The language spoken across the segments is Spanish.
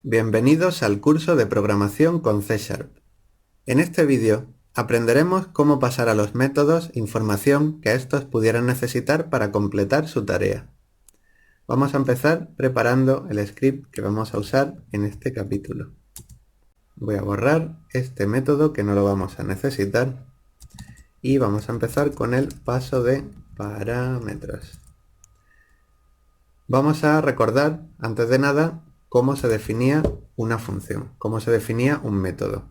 Bienvenidos al curso de programación con C#. En este vídeo aprenderemos cómo pasar a los métodos información que estos pudieran necesitar para completar su tarea. Vamos a empezar preparando el script que vamos a usar en este capítulo. Voy a borrar este método que no lo vamos a necesitar y vamos a empezar con el paso de parámetros. Vamos a recordar, antes de nada, cómo se definía una función, cómo se definía un método.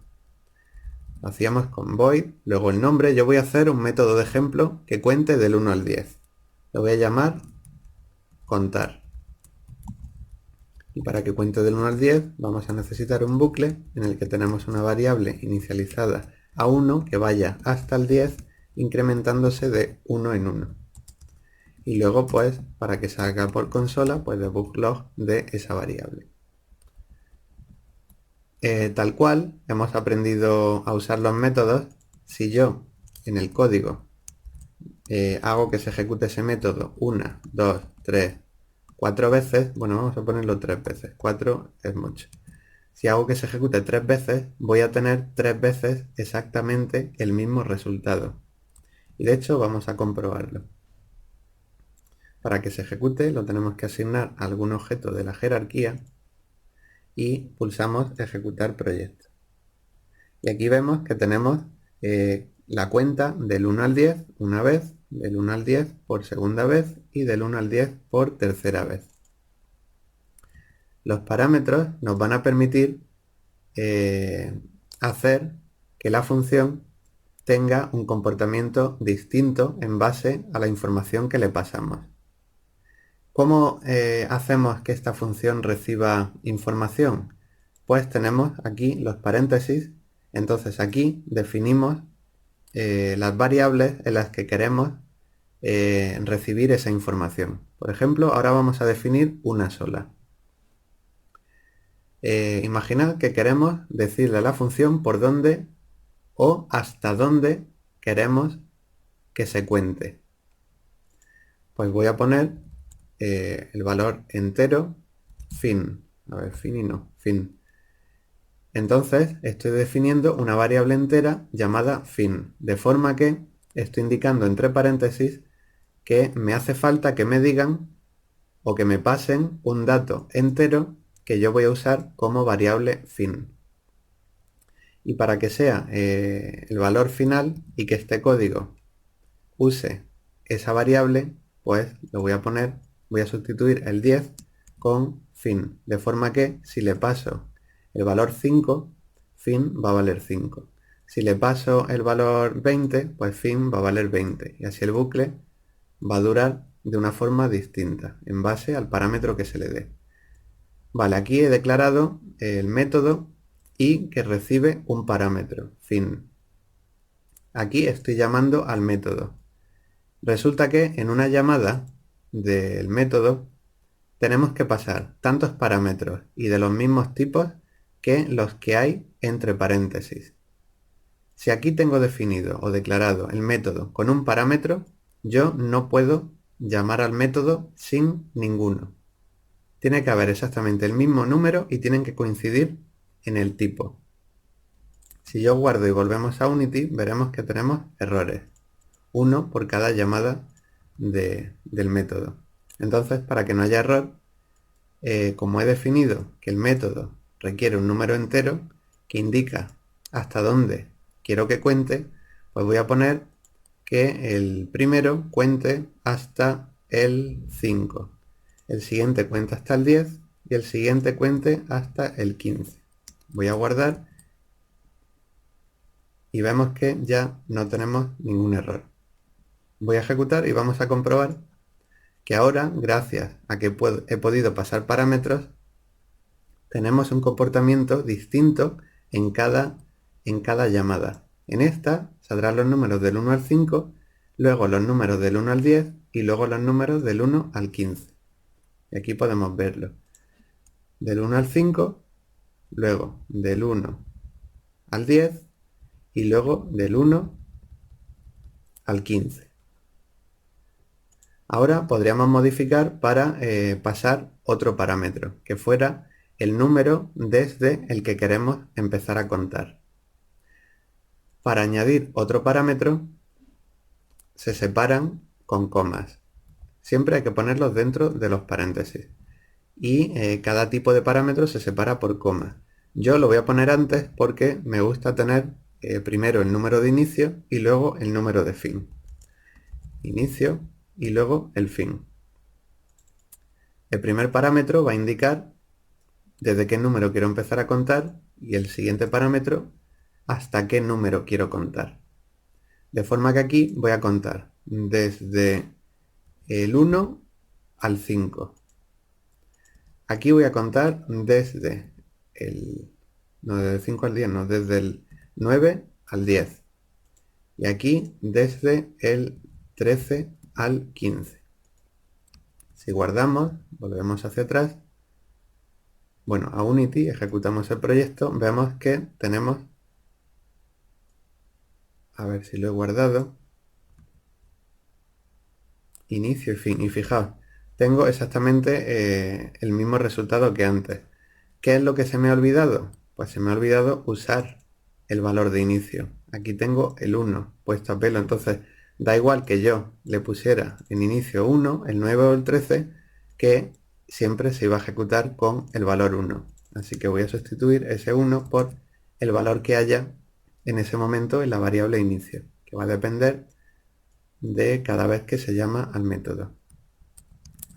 Lo hacíamos con void, luego el nombre. Yo voy a hacer un método de ejemplo que cuente del 1 al 10. Lo voy a llamar contar. Y para que cuente del 1 al 10 vamos a necesitar un bucle en el que tenemos una variable inicializada a 1 que vaya hasta el 10 incrementándose de 1 en 1. Y luego pues para que salga por consola pues debug log de esa variable. Tal cual hemos aprendido a usar los métodos. Si yo en el código hago que se ejecute ese método 1, 2, 3, 4 veces, bueno, vamos a ponerlo 3 veces, 4 es mucho. Si hago que se ejecute 3 veces, voy a tener 3 veces exactamente el mismo resultado. Y de hecho vamos a comprobarlo. Para que se ejecute lo tenemos que asignar a algún objeto de la jerarquía y pulsamos ejecutar proyecto. Y aquí vemos que tenemos la cuenta del 1 al 10 una vez, del 1 al 10 por segunda vez y del 1 al 10 por tercera vez. Los parámetros nos van a permitir hacer que la función tenga un comportamiento distinto en base a la información que le pasamos. ¿Cómo hacemos que esta función reciba información? Pues tenemos aquí los paréntesis. Entonces aquí definimos las variables en las que queremos recibir esa información. Por ejemplo, ahora vamos a definir una sola. Imaginad que queremos decirle a la función por dónde o hasta dónde queremos que se cuente. Pues voy a poner el valor entero fin. A ver, fin y no, fin. Entonces estoy definiendo una variable entera llamada fin, de forma que estoy indicando entre paréntesis que me hace falta que me digan o que me pasen un dato entero que yo voy a usar como variable fin. Y para que sea el valor final y que este código use esa variable, pues lo voy a poner, voy a sustituir el 10 con fin, de forma que si le paso el valor 5, fin va a valer 5. Si le paso el valor 20, pues fin va a valer 20. Y así el bucle va a durar de una forma distinta, en base al parámetro que se le dé. Vale, aquí he declarado el método y que recibe un parámetro, fin. Aquí estoy llamando al método. Resulta que en una llamada del método tenemos que pasar tantos parámetros y de los mismos tipos que los que hay entre paréntesis. Si aquí tengo definido o declarado el método con un parámetro, yo no puedo llamar al método sin ninguno. Tiene que haber exactamente el mismo número y tienen que coincidir en el tipo. Si yo guardo y volvemos a Unity, veremos que tenemos errores. Uno por cada llamada del método. Entonces, para que no haya error, como he definido que el método requiere un número entero que indica hasta dónde quiero que cuente, pues voy a poner que el primero cuente hasta el 5. El siguiente cuenta hasta el 10 y el siguiente cuente hasta el 15. Voy a guardar y vemos que ya no tenemos ningún error. Voy a ejecutar y vamos a comprobar que ahora, gracias a que he podido pasar parámetros, tenemos un comportamiento distinto en cada llamada. En esta saldrán los números del 1 al 5, luego los números del 1 al 10 y luego los números del 1 al 15. Y aquí podemos verlo. Del 1 al 5, luego del 1 al 10 y luego del 1 al 15. Ahora podríamos modificar para pasar otro parámetro, que fuera el número desde el que queremos empezar a contar. Para añadir otro parámetro, se separan con comas. Siempre hay que ponerlos dentro de los paréntesis. Y cada tipo de parámetro se separa por comas. Yo lo voy a poner antes porque me gusta tener primero el número de inicio y luego el número de fin. Inicio y luego el fin. El primer parámetro va a indicar desde qué número quiero empezar a contar y el siguiente parámetro hasta qué número quiero contar. De forma que aquí voy a contar desde el 1 al 5. Aquí voy a contar desde el... no, desde el 5 al 10, no, desde el 9 al 10. Y aquí desde el 13 al 15. Si guardamos, volvemos hacia atrás. Bueno, a Unity, ejecutamos el proyecto, vemos que tenemos... A ver si lo he guardado. Inicio y fin. Y fijaos, tengo exactamente el mismo resultado que antes. ¿Qué es lo que se me ha olvidado? Pues se me ha olvidado usar el valor de inicio. Aquí tengo el 1 puesto a pelo, entonces da igual que yo le pusiera en inicio 1, el 9 o el 13, que siempre se iba a ejecutar con el valor 1. Así que voy a sustituir ese 1 por el valor que haya en ese momento en la variable inicio, que va a depender de cada vez que se llama al método.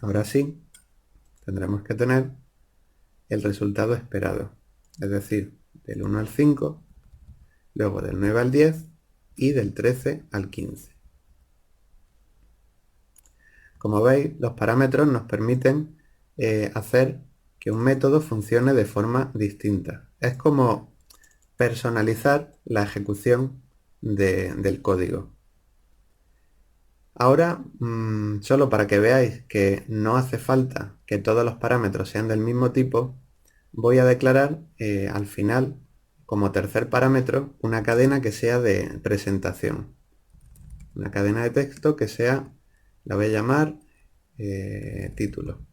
Ahora sí, tendremos que tener el resultado esperado, es decir, del 1 al 5, luego del 9 al 10 y del 13 al 15. Como veis, los parámetros nos permiten hacer que un método funcione de forma distinta. Es como personalizar la ejecución del código. Ahora, solo para que veáis que no hace falta que todos los parámetros sean del mismo tipo, voy a declarar al final, como tercer parámetro, una cadena que sea de presentación. Una cadena de texto que sea, la voy a llamar título.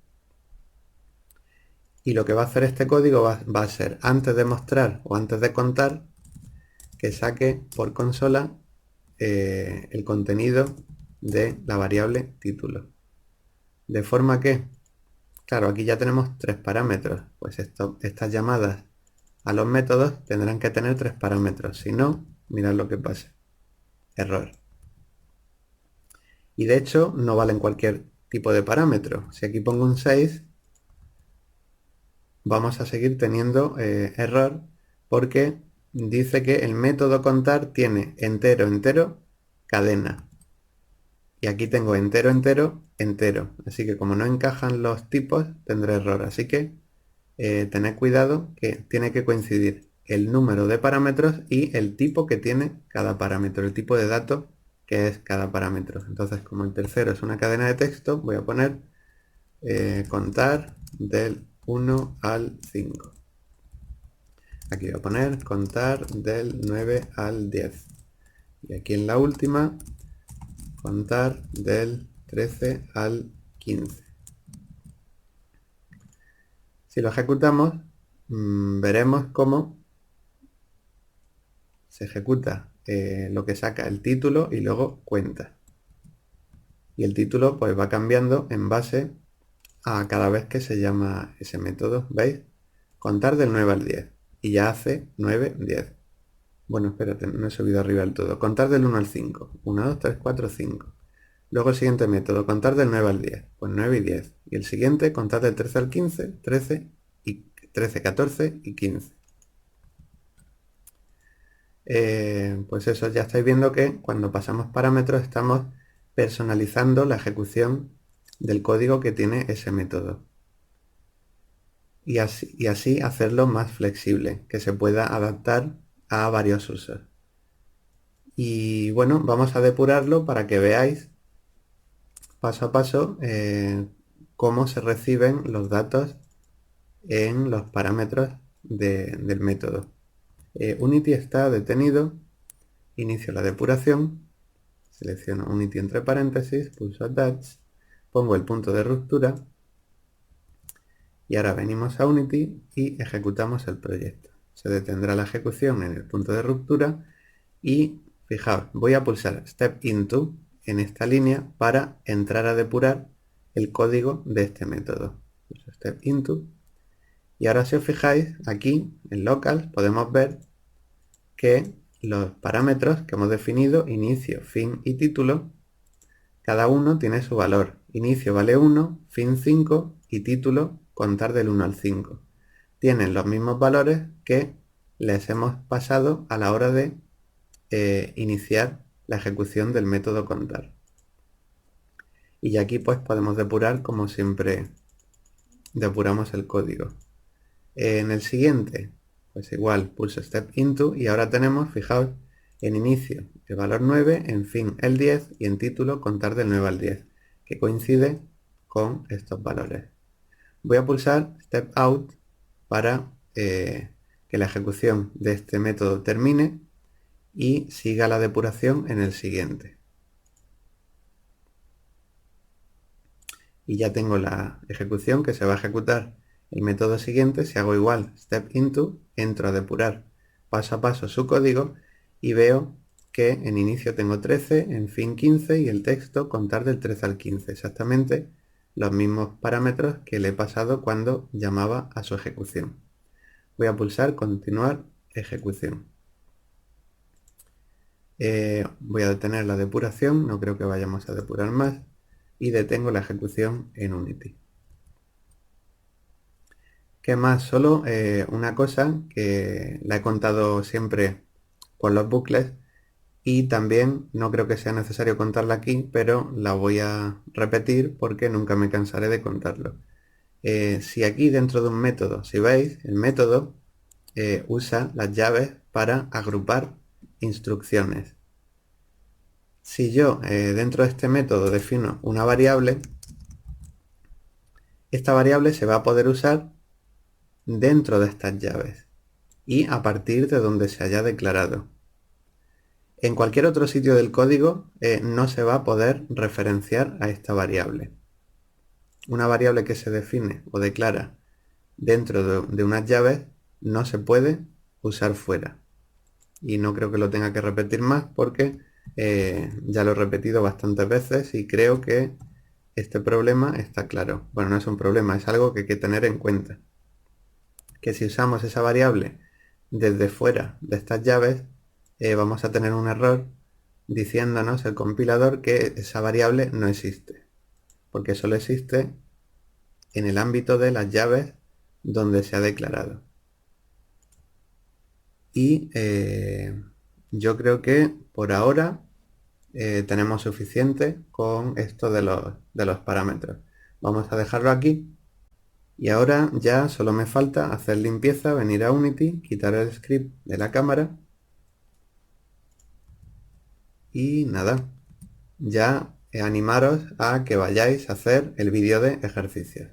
Y lo que va a hacer este código va a ser, antes de mostrar o antes de contar, que saque por consola el contenido de la variable título. De forma que, claro, aquí ya tenemos tres parámetros. Pues estas llamadas a los métodos tendrán que tener tres parámetros. Si no, mirad lo que pasa. Error. Y de hecho, no valen cualquier tipo de parámetro. Si aquí pongo un 6, vamos a seguir teniendo error porque dice que el método contar tiene entero, entero, cadena. Y aquí tengo entero, entero, entero. Así que como no encajan los tipos, tendré error. Así que tened cuidado que tiene que coincidir el número de parámetros y el tipo que tiene cada parámetro, el tipo de datos que es cada parámetro. Entonces, como el tercero es una cadena de texto, voy a poner contar del 1 al 5. Aquí voy a poner contar del 9 al 10. Y aquí en la última, contar del 13 al 15. Si lo ejecutamos, veremos cómo se ejecuta lo que saca el título y luego cuenta. Y el título pues va cambiando en base a cada vez que se llama ese método. ¿Veis? Contar del 9 al 10. Y ya hace 9, 10. Bueno, espérate, no he subido arriba del todo. Contar del 1 al 5. 1, 2, 3, 4, 5. Luego el siguiente método, contar del 9 al 10. Pues 9 y 10. Y el siguiente, contar del 13 al 15, 13, y 13, 14 y 15. Pues eso, ya estáis viendo que cuando pasamos parámetros estamos personalizando la ejecución del código que tiene ese método. Y así hacerlo más flexible, que se pueda adaptar a varios usos. Y bueno, vamos a depurarlo para que veáis paso a paso cómo se reciben los datos en los parámetros del método. Unity está detenido, inicio la depuración, selecciono Unity entre paréntesis, pulso Attach, pongo el punto de ruptura Y ahora venimos a Unity y ejecutamos el proyecto. Se detendrá la ejecución en el punto de ruptura y fijaos, voy a pulsar Step Into en esta línea para entrar a depurar el código de este método. Pulso Step Into y ahora si os fijáis aquí en Local podemos ver que los parámetros que hemos definido, inicio, fin y título, cada uno tiene su valor. Inicio vale 1, fin 5 y título contar del 1 al 5. Tienen los mismos valores que les hemos pasado a la hora de iniciar la ejecución del método contar. Y aquí pues podemos depurar como siempre depuramos el código. En el siguiente, pues igual pulso Step Into y ahora tenemos, fijaos, en inicio el valor 9, en fin el 10 y en título contar del 9 al 10, que coincide con estos valores. Voy a pulsar Step Out para que la ejecución de este método termine y siga la depuración en el siguiente. Y ya tengo la ejecución que se va a ejecutar el método siguiente. Si hago igual Step Into, entro a depurar paso a paso su código y veo que en inicio tengo 13, en fin 15 y el texto contar del 13 al 15. Exactamente los mismos parámetros que le he pasado cuando llamaba a su ejecución. Voy a pulsar Continuar ejecución. Voy a detener la depuración, no creo que vayamos a depurar más, y detengo la ejecución en Unity. ¿Qué más? Solo una cosa que la he contado siempre por los bucles y también no creo que sea necesario contarla aquí, pero la voy a repetir porque nunca me cansaré de contarlo. Si aquí dentro de un método, si veis, el método usa las llaves para agrupar instrucciones. Si yo dentro de este método defino una variable, esta variable se va a poder usar dentro de estas llaves y a partir de donde se haya declarado. En cualquier otro sitio del código no se va a poder referenciar a esta variable. Una variable que se define o declara dentro de unas llaves no se puede usar fuera. Y no creo que lo tenga que repetir más porque ya lo he repetido bastantes veces y creo que este problema está claro. Bueno, no es un problema, es algo que hay que tener en cuenta. Que si usamos esa variable desde fuera de estas llaves, vamos a tener un error diciéndonos el compilador que esa variable no existe, porque solo existe en el ámbito de las llaves donde se ha declarado. Y yo creo que por ahora tenemos suficiente con esto de los parámetros. Vamos a dejarlo aquí. Y ahora ya solo me falta hacer limpieza, venir a Unity, quitar el script de la cámara y nada, ya animaros a que vayáis a hacer el vídeo de ejercicios.